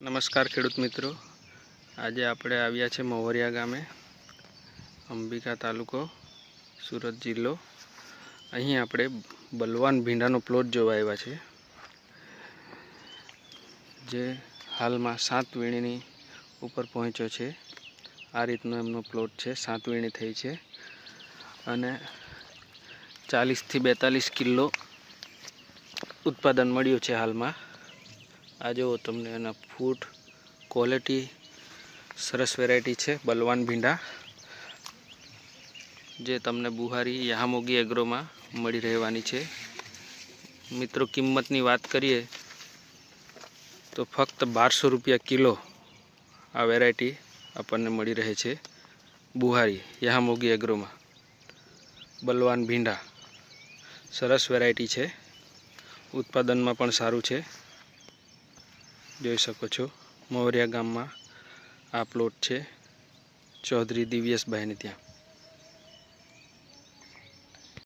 નમસ્કાર ખેડૂત મિત્રો, આજે આપણે આવ્યા છે મોવરિયા ગામે, અંબિકા તાલુકો, સુરત જિલ્લો. અહીં આપણે બલવાન ભીંડાનો પ્લોટ જોવા આવ્યા છે, જે હાલમાં 7 વીણીની ઉપર પહોંચ્યો છે. આ રીતનો એમનો પ્લોટ છે, 7 વીણી થઈ છે અને 40 થી 42 કિલો ઉત્પાદન મળ્યું છે હાલમાં. આ જુઓ, તમને એના ફૂટ ક્વોલિટી સરસ વેરાયટી છે બલવાન ભીંડા, જે તમને બુહારી યામોગી એગ્રોમાં મળી રહેવાની છે. મિત્રો, કિંમતની વાત કરીએ તો ફક્ત 1200 રૂપિયા કિલો આ વેરાયટી આપણને મળી રહે છે બુહારી યામોગી એગ્રોમાં. બલવાન ભીંડા સરસ વેરાયટી છે, ઉત્પાદનમાં પણ સારું છે. જોઈ શકો છો, મોવરિયા ગામમાં આ પ્લોટ છે ચૌધરી દિવ્યેશભાઈને ત્યાં.